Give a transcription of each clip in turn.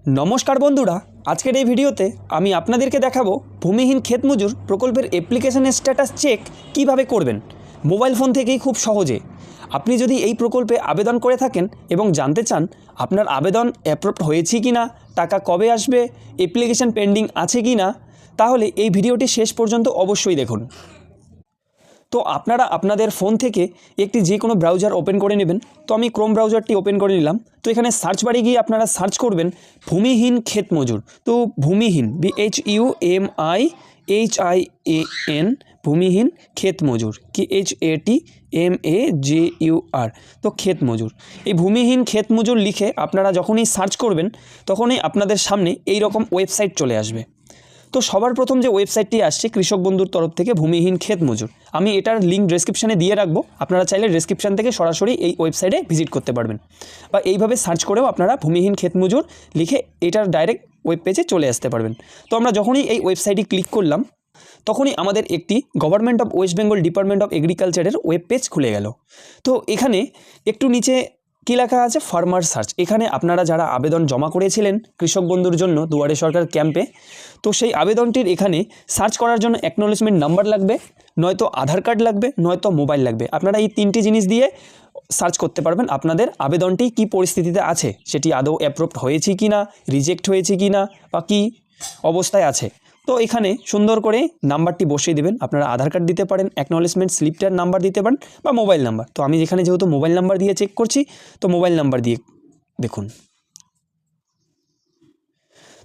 नमस्कार बंधुरा आजकेर এই ভিডিওতে আমি আপনাদেরকে দেখাবো ভূমিহীন ক্ষেত মজুর প্রকল্পের অ্যাপ্লিকেশনের স্ট্যাটাস চেক কিভাবে করবেন মোবাইল ফোন থেকেই খুব সহজে। আপনি যদি এই প্রকল্পে আবেদন করে থাকেন এবং জানতে চান আপনার আবেদন অ্যাপ্রুভড হয়েছে কিনা, টাকা কবে আসবে, অ্যাপ্লিকেশন পেন্ডিং আছে কিনা, তাহলে এই ভিডিওটি শেষ পর্যন্ত অবশ্যই দেখুন। তো আপনারা আপনাদের ফোন থেকে একটি যে কোনো ব্রাউজার ওপেন করে নেবেন। তো আমি ক্রোম ব্রাউজারটি ওপেন করে নিলাম। তো এখানে সার্চ বারে গিয়ে আপনারা সার্চ করবেন ভূমিহীন ক্ষেত মজুর। তো ভূমিহীন VHUMIHIAN ভূমিহীন ক্ষেত মজুর KHATMAJUR। তো ক্ষেত মজুর, এই ভূমিহীন ক্ষেত মজুর লিখে আপনারা যখনই সার্চ করবেন তখনই আপনাদের সামনে এই রকম ওয়েবসাইট চলে আসবে। তো সবার প্রথম যে ওয়েবসাইটটি আসছে কৃষক বন্ধুর তরফ থেকে ভূমিহীন ক্ষেত মজুর, আমি এটার লিঙ্ক ডেসক্রিপশানে দিয়ে রাখবো। আপনারা চাইলে ডেসক্রিপশান থেকে সরাসরি এই ওয়েবসাইটে ভিজিট করতে পারবেন, বা এইভাবে সার্চ করেও আপনারা ভূমিহীন ক্ষেত মজুর লিখে এটার ডাইরেক্ট ওয়েব পেজে চলে আসতে পারবেন। তো আমরা যখনই এই ওয়েবসাইটে ক্লিক করলাম তখনই আমাদের একটি government of West Bengal department of এগ্রিকালচারের ওয়েব পেজ খুলে গেল। তো এখানে একটু নিচে কী লেখা আছে, ফার্মার সার্চ। এখানে আপনারা যারা আবেদন জমা করেছিলেন কৃষক বন্ধুর জন্য দুয়ারে সরকার ক্যাম্পে, তো সেই আবেদনটির এখানে সার্চ করার জন্য অ্যাকনোলেজমেন্ট নাম্বার লাগবে, নয়তো আধার কার্ড লাগবে, নয়তো মোবাইল লাগবে। আপনারা এই তিনটি জিনিস দিয়ে সার্চ করতে পারবেন আপনাদের আবেদনটি কী পরিস্থিতিতে আছে, সেটি আদৌ অ্যাপ্রুভড হয়েছে কি না, রিজেক্ট হয়েছে কি না, বা কী অবস্থায় আছে। তো এখানে সুন্দর করে নাম্বারটি বসিয়ে দেবেন। আপনারা আধার কার্ড দিতে পারেন, অ্যাকনোলেজমেন্ট স্লিপটার নাম্বার দিতে পারেন, বা মোবাইল নাম্বার। তো আমি যেখানে যেহেতু মোবাইল নাম্বার দিয়ে চেক করছি, তো মোবাইল নাম্বার দিয়ে দেখুন।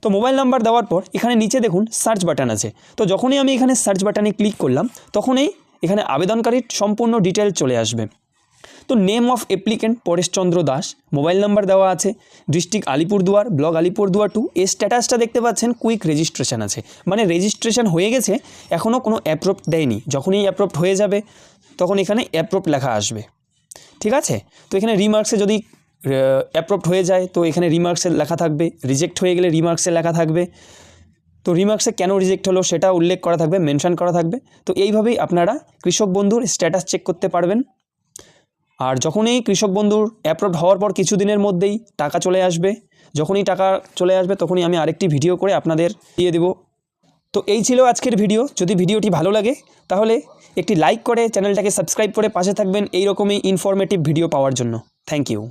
তো মোবাইল নাম্বার দেওয়ার পর এখানে নিচে দেখুন সার্চ বাটন আছে। তো যখনই আমি এখানে সার্চ বাটনে ক্লিক করলাম তখনই এখানে আবেদনকারীর সম্পূর্ণ ডিটেল চলে আসবে। তো name of applicant Pareshchandra Das, mobile number দেওয়া আছে, ডিস্ট্রিক্ট আলিপুরদুয়ার, ব্লক আলিপুরদুয়ার 2। এই স্ট্যাটাসটা দেখতে পাচ্ছেন কুইক রেজিস্ট্রেশন আছে, মানে রেজিস্ট্রেশন হয়ে গেছে, এখনও কোনো অ্যাপ্রুভড দেয়নি। যখনই অ্যাপ্রুভড হয়ে যাবে তখন এখানে অ্যাপ্রুভড লেখা আসবে, ঠিক আছে। তো এখানে রিমার্কসে যদি অ্যাপ্রুভড হয়ে যায় তো এখানে রিমার্কসে লেখা থাকবে, রিজেক্ট হয়ে গেলে রিমার্কসে লেখা থাকবে। তো রিমার্কসে কেন রিজেক্ট হলো সেটা উল্লেখ করা থাকবে, মেনশন করা থাকবে। তো এইভাবেই আপনারা কৃষক বন্ধুর স্ট্যাটাস চেক করতে পারবেন। আর যখনই কৃষক বন্ধুর অ্যাপ্রুভড হওয়ার পর কিছুদিনের মধ্যেই টাকা চলে আসবে। যখনই টাকা চলে আসবে তখনই আমি আরেকটি ভিডিও করে আপনাদের দিয়ে দেব। তো এই ছিল আজকের ভিডিও। যদি ভিডিওটি ভালো লাগে তাহলে একটি লাইক করে চ্যানেলটাকে সাবস্ক্রাইব করে পাশে থাকবেন এই রকমই ইনফরমেটিভ ভিডিও পাওয়ার জন্য। Thank you.